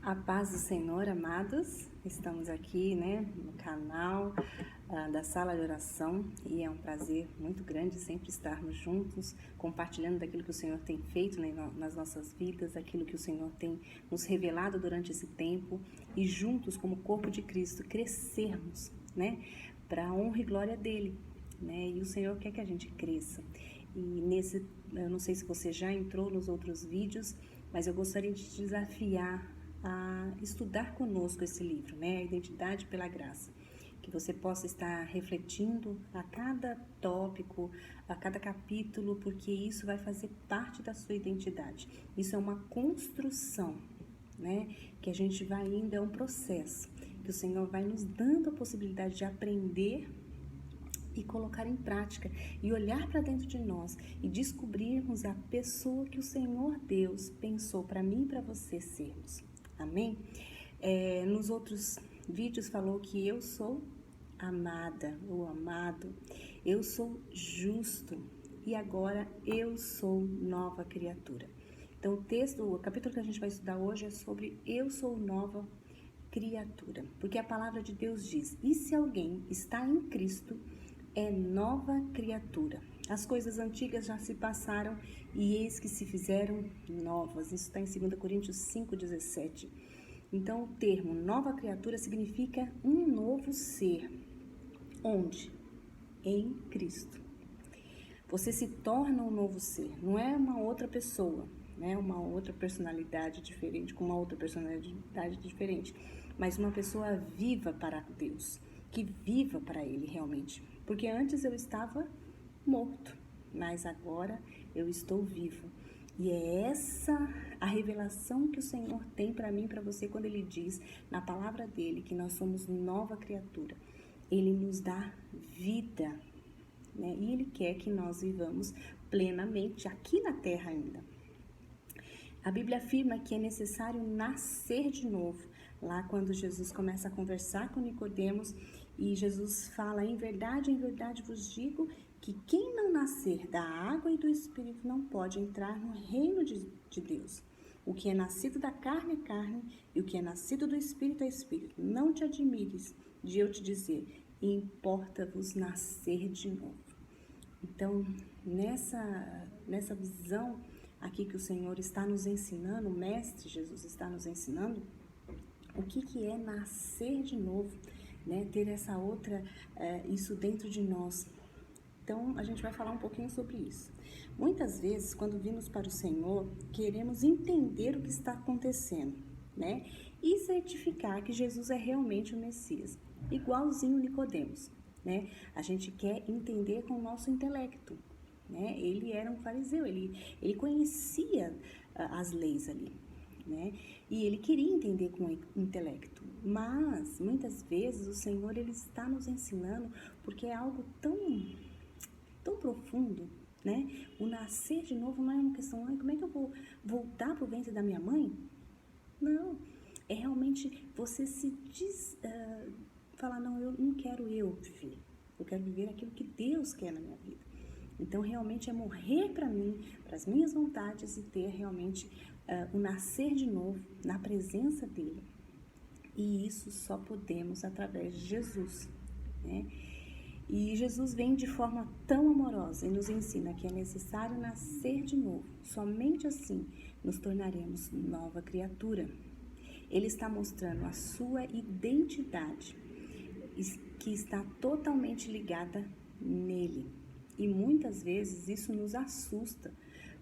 A paz do Senhor, amados. Estamos aqui, no canal da Sala de Oração e é um prazer muito grande sempre estarmos juntos, compartilhando daquilo que o Senhor tem feito nas nossas vidas, aquilo que o Senhor tem nos revelado durante esse tempo e juntos, como corpo de Cristo, crescermos, para a honra e glória dele, E o Senhor quer que a gente cresça. E eu não sei se você já entrou nos outros vídeos, mas eu gostaria de te desafiar a estudar conosco esse livro, A Identidade pela Graça, que você possa estar refletindo a cada tópico, a cada capítulo, porque isso vai fazer parte da sua identidade. Isso é uma construção, que a gente vai indo, é um processo, que o Senhor vai nos dando a possibilidade de aprender e colocar em prática e olhar para dentro de nós e descobrirmos a pessoa que o Senhor Deus pensou para mim e para você sermos. Amém? Nos outros vídeos falou que eu sou amada ou amado, eu sou justo e agora eu sou nova criatura. Então o capítulo que a gente vai estudar hoje é sobre eu sou nova criatura, porque a palavra de Deus diz: e se alguém está em Cristo, é nova criatura. As coisas antigas já se passaram e eis que se fizeram novas. Isso está em 2 Coríntios 5,17. Então, o termo nova criatura significa um novo ser. Onde? Em Cristo. Você se torna um novo ser. Não é uma outra pessoa, uma outra personalidade diferente, com uma outra personalidade diferente, mas uma pessoa viva para Deus, que viva para Ele realmente. Porque antes eu estava morto, mas agora eu estou vivo. E é essa a revelação que o Senhor tem para mim e para você quando Ele diz na palavra dEle que nós somos nova criatura. Ele nos dá vida, E Ele quer que nós vivamos plenamente aqui na terra ainda. A Bíblia afirma que é necessário nascer de novo. Lá quando Jesus começa a conversar com Nicodemos e Jesus fala: em verdade vos digo que quem não nascer da água e do Espírito não pode entrar no reino de Deus. O que é nascido da carne é carne e o que é nascido do Espírito é Espírito. Não te admires de eu te dizer: importa-vos nascer de novo. Então, nessa visão aqui que o Senhor está nos ensinando, o Mestre Jesus está nos ensinando, o que é nascer de novo, ter essa outra, isso dentro de nós. Então, a gente vai falar um pouquinho sobre isso. Muitas vezes, quando vimos para o Senhor, queremos entender o que está acontecendo, E certificar que Jesus é realmente o Messias, igualzinho Nicodemos, A gente quer entender com o nosso intelecto, Ele era um fariseu, ele conhecia as leis ali, E ele queria entender com o intelecto, mas muitas vezes o Senhor ele está nos ensinando porque é algo tão profundo, O nascer de novo não é uma questão, como é que eu vou voltar para o ventre da minha mãe? Não, é realmente você falar: não, eu não quero viver, eu quero viver aquilo que Deus quer na minha vida. Então, realmente é morrer para mim, para as minhas vontades e ter realmente o nascer de novo na presença dEle. E isso só podemos através de Jesus, E Jesus vem de forma tão amorosa e nos ensina que é necessário nascer de novo. Somente assim nos tornaremos nova criatura. Ele está mostrando a sua identidade, que está totalmente ligada nele. E muitas vezes isso nos assusta,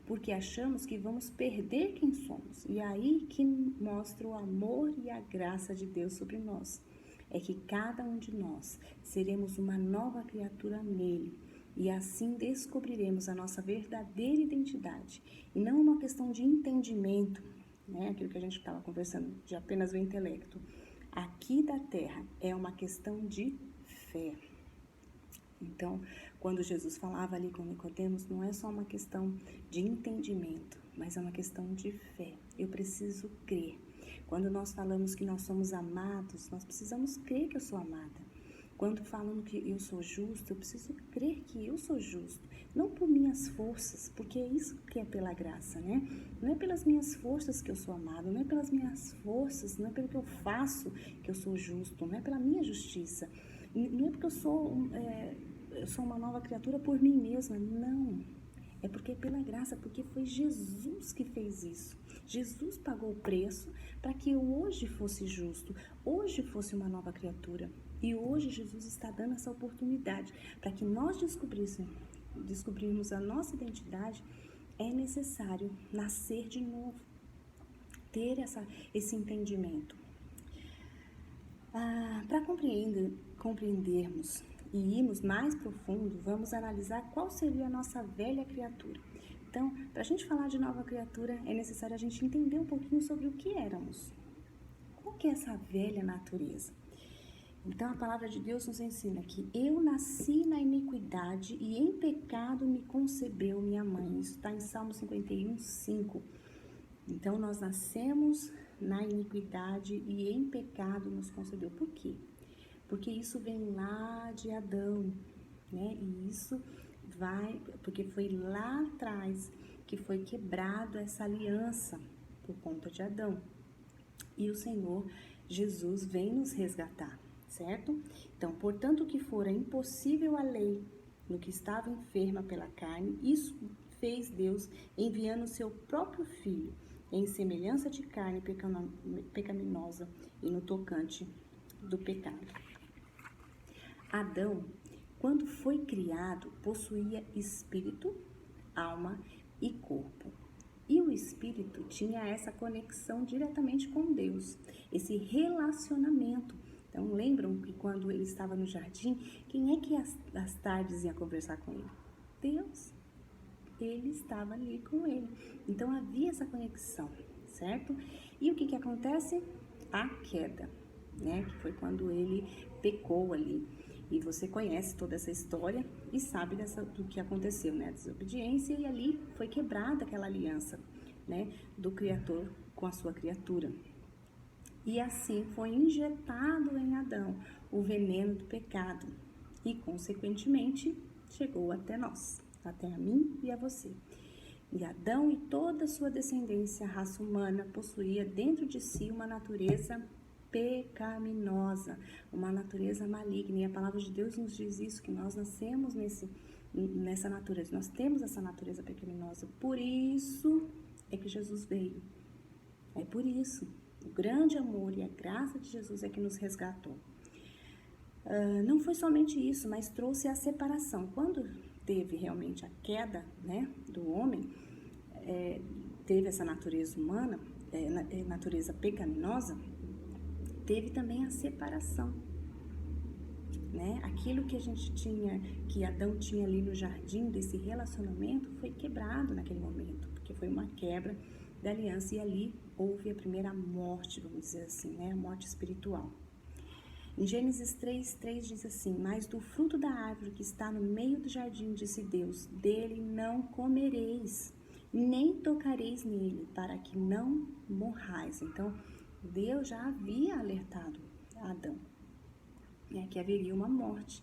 porque achamos que vamos perder quem somos. E aí que mostra o amor e a graça de Deus sobre nós. É que cada um de nós seremos uma nova criatura nele. E assim descobriremos a nossa verdadeira identidade. E não uma questão de entendimento, Aquilo que a gente estava conversando, de apenas o intelecto. Aqui da terra é uma questão de fé. Então, quando Jesus falava ali com Nicodemos, não é só uma questão de entendimento, mas é uma questão de fé. Eu preciso crer. Quando nós falamos que nós somos amados, nós precisamos crer que eu sou amada. Quando falam que eu sou justo, eu preciso crer que eu sou justo. Não por minhas forças, porque é isso que é pela graça, né? Não é pelas minhas forças que eu sou amado, não é pelas minhas forças, não é pelo que eu faço que eu sou justo, não é pela minha justiça. Não é porque eu sou uma nova criatura por mim mesma, não. É porque é pela graça, porque foi Jesus que fez isso. Jesus pagou o preço para que eu hoje fosse justo, hoje fosse uma nova criatura. E hoje Jesus está dando essa oportunidade para que nós descobrirmos a nossa identidade. É necessário nascer de novo, ter esse entendimento. Para compreendermos e irmos mais profundo, vamos analisar qual seria a nossa velha criatura. Então, para a gente falar de nova criatura, é necessário a gente entender um pouquinho sobre o que éramos. Qual que é essa velha natureza? Então, a palavra de Deus nos ensina que eu nasci na iniquidade e em pecado me concebeu minha mãe. Isso está em Salmo 51, 5. Então, nós nascemos na iniquidade e em pecado nos concebeu. Por quê? Porque isso vem lá de Adão, né? E isso porque foi lá atrás que foi quebrado essa aliança por conta de Adão. E o Senhor Jesus vem nos resgatar, certo? Então, portanto, que fora impossível a lei no que estava enferma pela carne, isso fez Deus enviando o seu próprio Filho em semelhança de carne pecaminosa e no tocante do pecado. Adão, quando foi criado, possuía espírito, alma e corpo. E o espírito tinha essa conexão diretamente com Deus, esse relacionamento. Então, lembram que quando ele estava no jardim, quem é que às tardes ia conversar com ele? Deus. Ele estava ali com ele. Então, havia essa conexão, certo? E o que acontece? A queda, né? Que foi quando ele pecou ali. E você conhece toda essa história e sabe do que aconteceu, né? A desobediência, e ali foi quebrada aquela aliança, né? Do Criador com a sua criatura. E assim foi injetado em Adão o veneno do pecado e, consequentemente, chegou até nós, até a mim e a você. E Adão e toda a sua descendência, a raça humana, possuía dentro de si uma natureza pecaminosa, uma natureza maligna. E a palavra de Deus nos diz isso, que nós nascemos nessa natureza, nós temos essa natureza pecaminosa. Por isso é que Jesus veio. É por isso. O grande amor e a graça de Jesus é que nos resgatou. Não foi somente isso, mas trouxe a separação. Quando teve realmente a queda, né, do homem, teve essa natureza humana, natureza pecaminosa, teve também a separação, né? Aquilo que a gente tinha, que Adão tinha ali no jardim, desse relacionamento, foi quebrado naquele momento, porque foi uma quebra da aliança, e ali houve a primeira morte, vamos dizer assim, né? A morte espiritual. Em Gênesis 3:3 diz assim: mas do fruto da árvore que está no meio do jardim, disse Deus, dele não comereis, nem tocareis nele, para que não morrais. Então, Deus já havia alertado a Adão, né, que haveria uma morte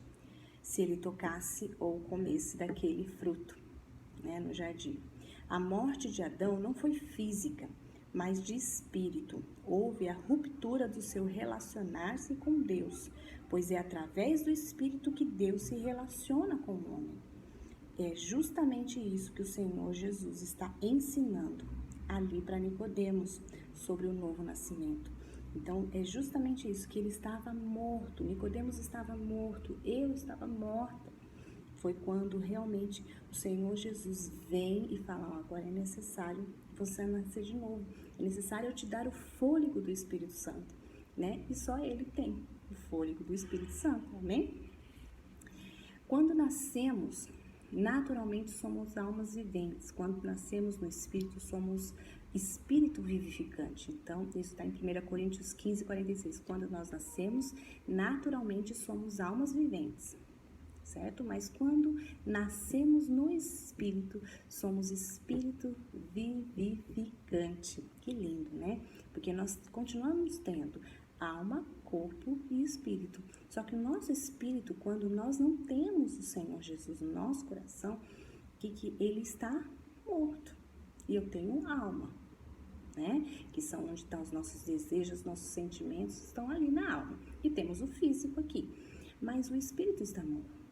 se ele tocasse ou comesse daquele fruto, né, no jardim. A morte de Adão não foi física, mas de espírito. Houve a ruptura do seu relacionar-se com Deus, pois é através do espírito que Deus se relaciona com o homem. É justamente isso que o Senhor Jesus está ensinando ali para Nicodemos sobre o novo nascimento. Então, é justamente isso, que ele estava morto, Nicodemos estava morto, eu estava morta. Foi quando realmente o Senhor Jesus vem e fala: agora é necessário você nascer de novo, é necessário eu te dar o fôlego do Espírito Santo, né? E só ele tem o fôlego do Espírito Santo, amém? Quando nascemos, naturalmente somos almas viventes. Quando nascemos no Espírito, somos espírito vivificante. Então, isso está em 1 Coríntios 15:46. Quando nós nascemos, naturalmente somos almas viventes, certo? Mas quando nascemos no Espírito, somos espírito vivificante. Que lindo, né? Porque nós continuamos tendo alma, corpo e espírito. Só que o nosso espírito, quando nós não temos o Senhor Jesus no nosso coração, que ele está morto. E eu tenho alma, né? Que são onde estão os nossos desejos, nossos sentimentos, estão ali na alma. E temos o físico aqui. Mas o espírito está morto.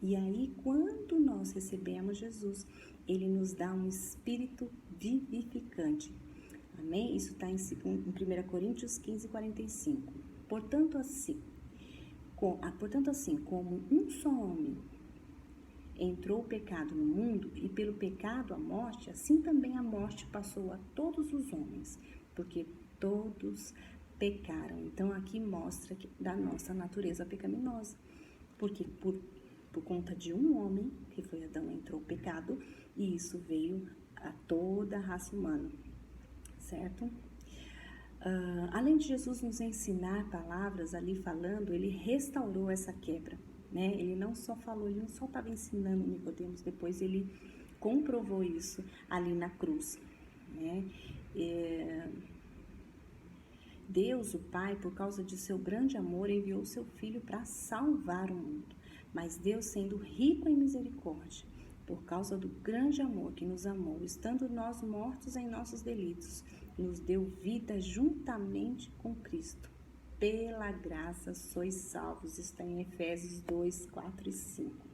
E aí, quando nós recebemos Jesus, ele nos dá um espírito vivificante. Amém? Isso está em 1 Coríntios 15, 45. Portanto, assim como um só homem entrou o pecado no mundo, e pelo pecado a morte, assim também a morte passou a todos os homens, porque todos pecaram. Então, aqui mostra da nossa natureza pecaminosa, porque por conta de um homem, que foi Adão, entrou o pecado, e isso veio a toda a raça humana, certo? Além de Jesus nos ensinar palavras ali falando, ele restaurou essa quebra, né? Ele não só falou, ele não só estava ensinando Nicodemos, depois ele comprovou isso ali na cruz, né? Deus, o Pai, por causa de seu grande amor, enviou seu Filho para salvar o mundo. Mas Deus, sendo rico em misericórdia, por causa do grande amor que nos amou, estando nós mortos em nossos delitos, nos deu vida juntamente com Cristo. Pela graça sois salvos. Está em Efésios 2, 4 e 5.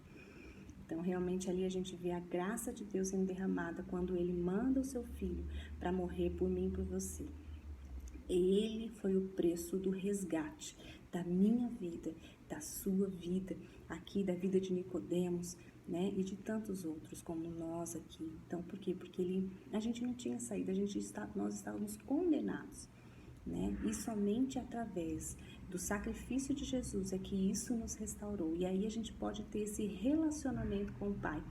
Então, realmente, ali a gente vê a graça de Deus sendo derramada quando Ele manda o seu Filho para morrer por mim e por você. Ele foi o preço do resgate da minha vida, da sua vida, aqui da vida de Nicodemos, né? E de tantos outros como nós aqui. Então, por quê? Porque a gente não tinha saída, nós estávamos condenados, né? E somente através do sacrifício de Jesus é que isso nos restaurou. E aí a gente pode ter esse relacionamento com o Pai.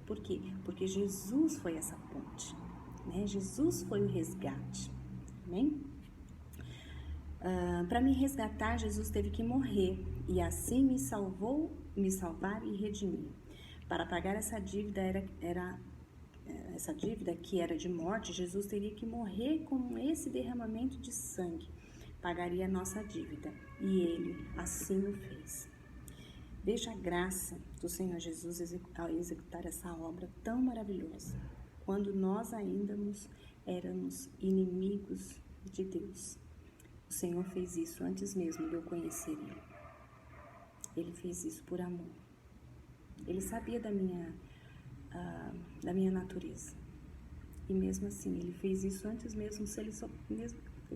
Por quê? Porque Jesus foi essa ponte, né? Jesus foi o resgate, amém? Para me resgatar, Jesus teve que morrer e assim me salvar e redimir. Para pagar essa dívida essa dívida que era de morte, Jesus teria que morrer com esse derramamento de sangue. Pagaria a nossa dívida e ele assim o fez. Veja a graça do Senhor Jesus ao executar essa obra tão maravilhosa, quando nós ainda éramos inimigos de Deus. O Senhor fez isso antes mesmo de eu conhecer Ele. Ele fez isso por amor. Ele sabia da minha natureza. E mesmo assim, Ele fez isso antes mesmo,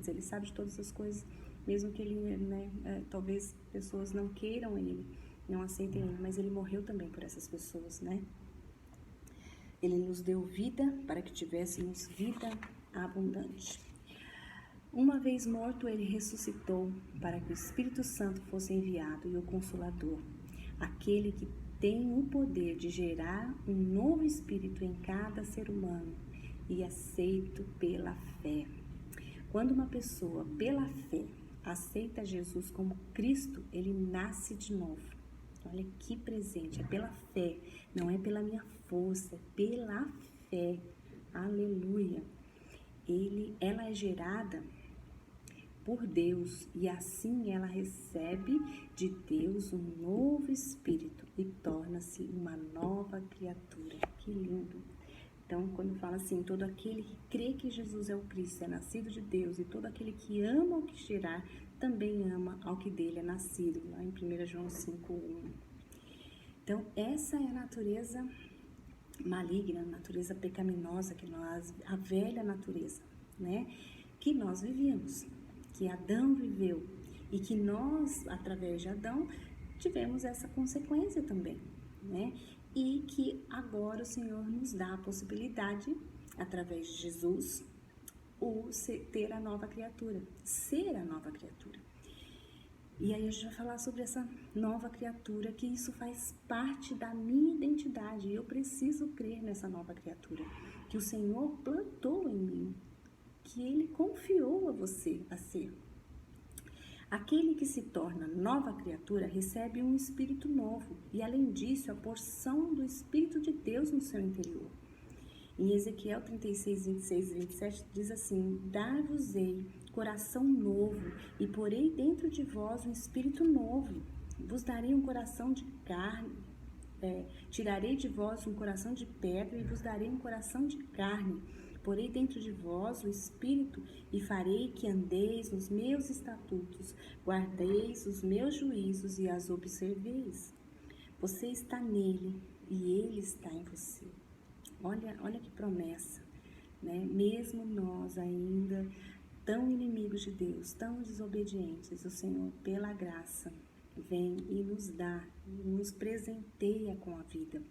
ele sabe de todas as coisas, mesmo que Ele, né, talvez pessoas não queiram Ele, não aceitem Ele, mas Ele morreu também por essas pessoas, né? Ele nos deu vida para que tivéssemos vida abundante. Uma vez morto, ele ressuscitou para que o Espírito Santo fosse enviado e o Consolador, aquele que tem o poder de gerar um novo espírito em cada ser humano e aceito pela fé. Quando uma pessoa, pela fé, aceita Jesus como Cristo, ele nasce de novo. Olha que presente, é pela fé, não é pela minha força, é pela fé. Aleluia. Ela é gerada por Deus e assim ela recebe de Deus um novo espírito e torna-se uma nova criatura. Que lindo! Então, quando fala assim, todo aquele que crê que Jesus é o Cristo, é nascido de Deus, e todo aquele que ama o que gerar, também ama ao que dele é nascido, lá em 1 João 5:1. Então, essa é a natureza maligna, a natureza pecaminosa a velha natureza, né, que nós vivíamos, que Adão viveu e que nós, através de Adão, tivemos essa consequência também, né? E que agora o Senhor nos dá a possibilidade, através de Jesus, ter a nova criatura, ser a nova criatura. E aí a gente vai falar sobre essa nova criatura, que isso faz parte da minha identidade. Eu preciso crer nessa nova criatura, que o Senhor plantou em mim, que Ele confiou a você a ser. Aquele que se torna nova criatura recebe um espírito novo e, além disso, a porção do Espírito de Deus no seu interior. Em Ezequiel 36, 26 e 27 diz assim: Dar-vos-ei coração novo, e porei dentro de vós um espírito novo. Vos darei um coração de carne, tirarei de vós um coração de pedra e vos darei um coração de carne. Porei dentro de vós o espírito e farei que andeis nos meus estatutos, guardeis os meus juízos e as observeis. Você está nele e ele está em você. Olha que promessa, né? Mesmo nós ainda tão inimigos de Deus, tão desobedientes, o Senhor, pela graça, vem e nos dá, nos presenteia com a vida.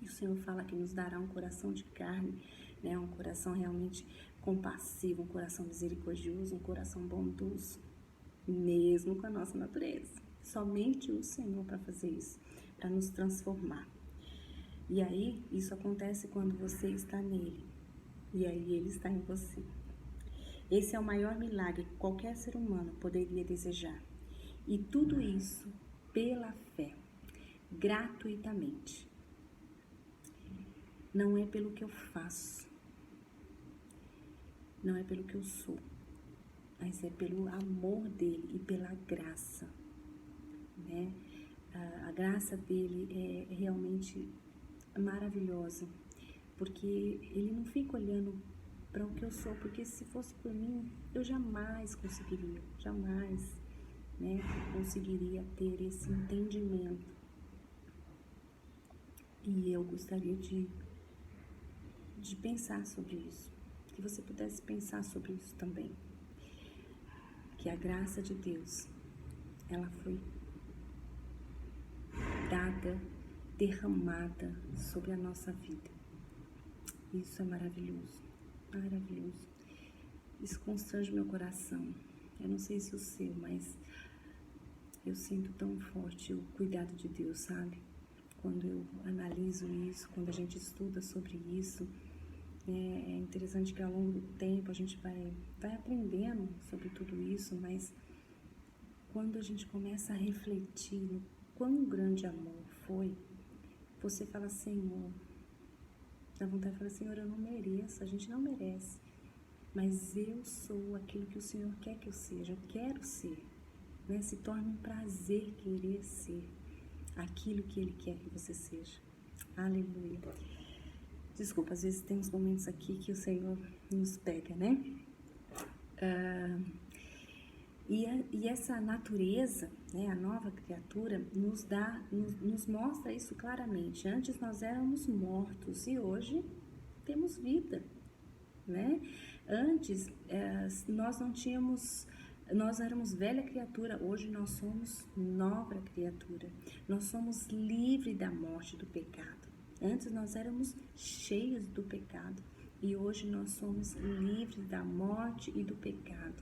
E o Senhor fala que nos dará um coração de carne, né? Um coração realmente compassivo, um coração misericordioso, um coração bondoso, mesmo com a nossa natureza. Somente o Senhor para fazer isso, para nos transformar. E aí, isso acontece quando você está nele, e aí ele está em você. Esse é o maior milagre que qualquer ser humano poderia desejar. E tudo isso pela fé, gratuitamente. Não é pelo que eu faço, não é pelo que eu sou, mas é pelo amor dele e pela graça, né? A graça dele é realmente maravilhosa, porque ele não fica olhando para o que eu sou, porque se fosse por mim, eu jamais conseguiria, jamais, né, conseguiria ter esse entendimento. E eu gostaria de pensar sobre isso, que você pudesse pensar sobre isso também, que a graça de Deus, ela foi dada, derramada sobre a nossa vida. Isso é maravilhoso, maravilhoso. Isso constrange meu coração. Eu não sei se o seu, mas eu sinto tão forte o cuidado de Deus, sabe? Quando eu analiso isso, quando a gente estuda sobre isso, é interessante que ao longo do tempo a gente vai aprendendo sobre tudo isso, mas quando a gente começa a refletir no quão grande amor foi, você fala, Senhor, dá vontade de falar, Senhor, eu não mereço, a gente não merece, mas eu sou aquilo que o Senhor quer que eu seja, eu quero ser, né? Se torna um prazer querer ser aquilo que Ele quer que você seja. Aleluia. Desculpa, às vezes tem uns momentos aqui que o Senhor nos pega, né? E essa natureza, né, a nova criatura, nos mostra isso claramente. Antes nós éramos mortos e hoje temos vida, né? Antes nós éramos velha criatura, hoje nós somos nova criatura. Nós somos livres da morte do pecado. Antes nós éramos cheios do pecado e hoje nós somos livres da morte e do pecado.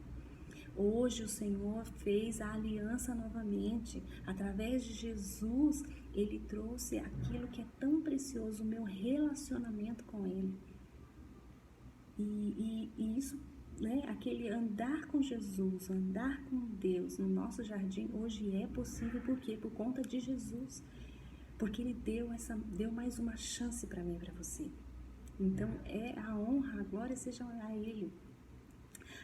Hoje o Senhor fez a aliança novamente. Através de Jesus, Ele trouxe aquilo que é tão precioso, o meu relacionamento com Ele. E isso, né, aquele andar com Jesus, andar com Deus no nosso jardim, hoje é possível. Por quê? Por conta de Jesus. Porque Ele deu mais uma chance para mim e para você. Então, a honra, a glória seja a Ele.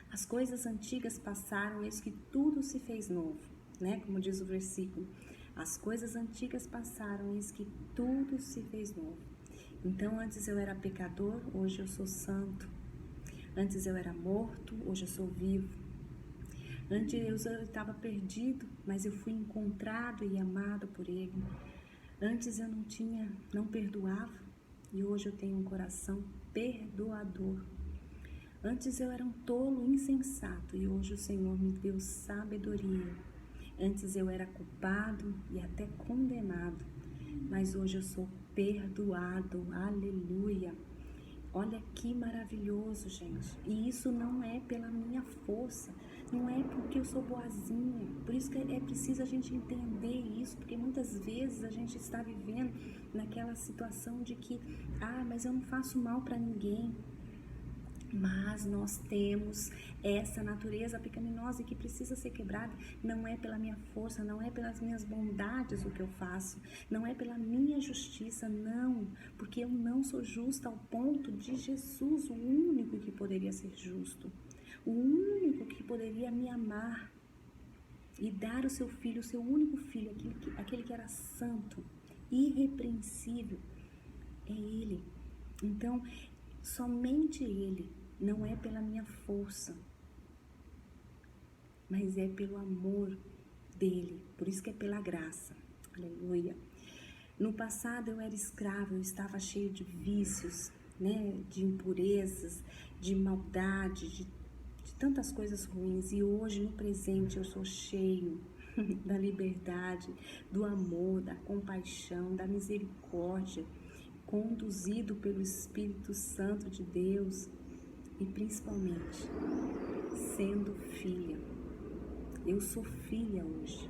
As coisas antigas passaram, eis que tudo se fez novo, né? Como diz o versículo. As coisas antigas passaram, eis que tudo se fez novo. Então, antes eu era pecador, hoje eu sou santo. Antes eu era morto, hoje eu sou vivo. Antes eu estava perdido, mas eu fui encontrado e amado por Ele. Antes eu não perdoava, e hoje eu tenho um coração perdoador. Antes eu era um tolo insensato e hoje o Senhor me deu sabedoria. Antes eu era culpado e até condenado, mas hoje eu sou perdoado. Aleluia! Olha que maravilhoso, gente. E isso não é pela minha força, não é porque eu sou boazinha. Por isso que é preciso a gente entender isso, porque muitas vezes a gente está vivendo naquela situação de que, mas eu não faço mal para ninguém. Mas nós temos essa natureza pecaminosa que precisa ser quebrada. Não é pela minha força, não é pelas minhas bondades o que eu faço, não é pela minha justiça, não, porque eu não sou justa ao ponto de Jesus, o único que poderia ser justo, o único que poderia me amar e dar o seu filho, o seu único filho, aquele que era santo, irrepreensível, é Ele. Então, somente Ele, não é pela minha força, mas é pelo amor dele, por isso que é pela graça. Aleluia. No passado eu era escrava, eu estava cheio de vícios, né, de impurezas, de maldade, de tantas coisas ruins, e hoje no presente eu sou cheio da liberdade, do amor, da compaixão, da misericórdia, conduzido pelo Espírito Santo de Deus e principalmente sendo filha. Eu sou filha hoje.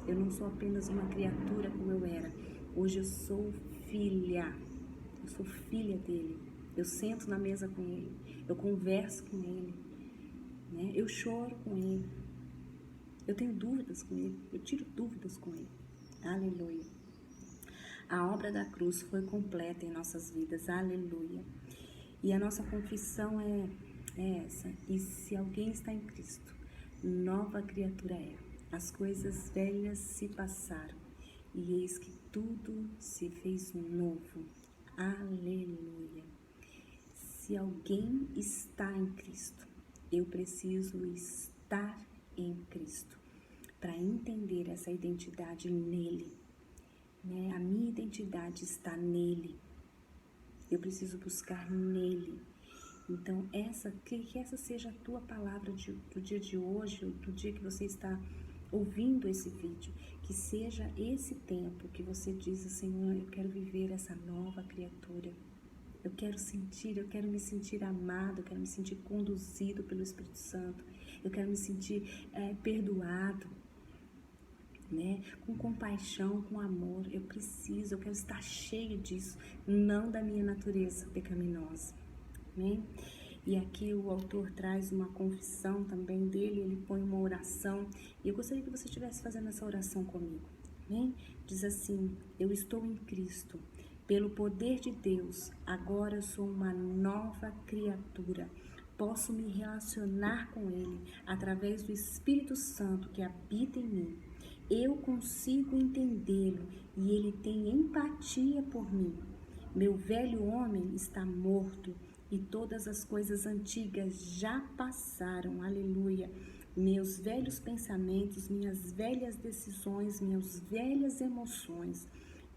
Eu não sou apenas uma criatura como eu era. Hoje eu sou filha. Eu sou filha dele. Eu sento na mesa com ele. Eu converso com ele, né? Eu choro com ele. Eu tenho dúvidas com ele. Eu tiro dúvidas com ele. Aleluia. A obra da cruz foi completa em nossas vidas. Aleluia. E a nossa confissão é essa. E se alguém está em Cristo, nova criatura é. As coisas velhas se passaram e eis que tudo se fez novo. Aleluia. Se alguém está em Cristo, eu preciso estar em Cristo para entender essa identidade nele, né? A minha identidade está nele. Eu preciso buscar nele. Então, que essa seja a tua palavra do dia de hoje, ou do dia que você está ouvindo esse vídeo. Que seja esse tempo que você diz, Senhor, eu quero viver essa nova criatura. Eu quero me sentir amado, eu quero me sentir conduzido pelo Espírito Santo. Eu quero me sentir perdoado, né? Com compaixão, com amor. Eu quero estar cheio disso, não da minha natureza pecaminosa. Amém? E aqui o autor traz uma confissão também dele, ele põe uma oração, e eu gostaria que você estivesse fazendo essa oração comigo. Amém? Diz assim: eu estou em Cristo, pelo poder de Deus, agora eu sou uma nova criatura. Posso me relacionar com Ele através do Espírito Santo que habita em mim. Eu consigo entendê-lo e Ele tem empatia por mim. Meu velho homem está morto e todas as coisas antigas já passaram. Aleluia. Meus velhos pensamentos, minhas velhas decisões, minhas velhas emoções.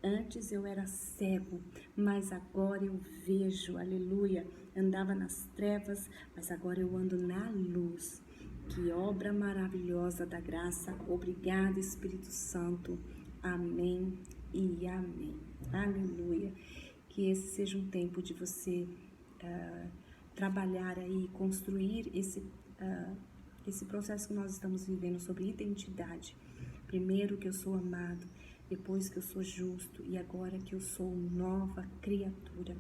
Antes eu era cego, mas agora eu vejo. Aleluia. Andava nas trevas, mas agora eu ando na luz. Que obra maravilhosa da graça. Obrigada, Espírito Santo. Amém e amém. Aleluia. Que esse seja um tempo de você trabalhar aí, construir esse processo que nós estamos vivendo sobre identidade. Primeiro que eu sou amado, depois que eu sou justo e agora que eu sou nova criatura.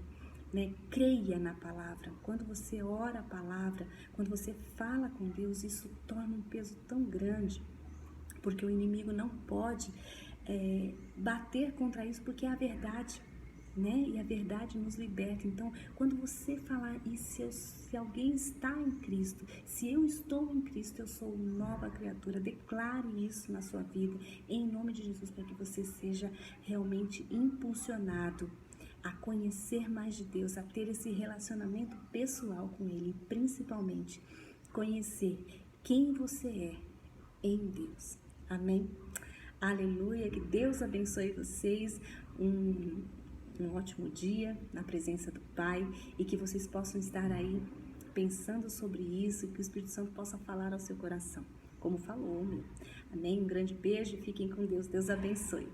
Né? Creia na palavra. Quando você ora a palavra, quando você fala com Deus, isso torna um peso tão grande, porque o inimigo não pode bater contra isso, porque é a verdade. Né? E a verdade nos liberta. Então, quando você falar, e se alguém está em Cristo, se eu estou em Cristo, eu sou nova criatura, declare isso na sua vida, em nome de Jesus, para que você seja realmente impulsionado a conhecer mais de Deus, a ter esse relacionamento pessoal com Ele, e principalmente conhecer quem você é em Deus. Amém? Aleluia, que Deus abençoe vocês, um ótimo dia na presença do Pai, e que vocês possam estar aí pensando sobre isso, e que o Espírito Santo possa falar ao seu coração, como falou, meu. Amém? Um grande beijo e fiquem com Deus. Deus abençoe.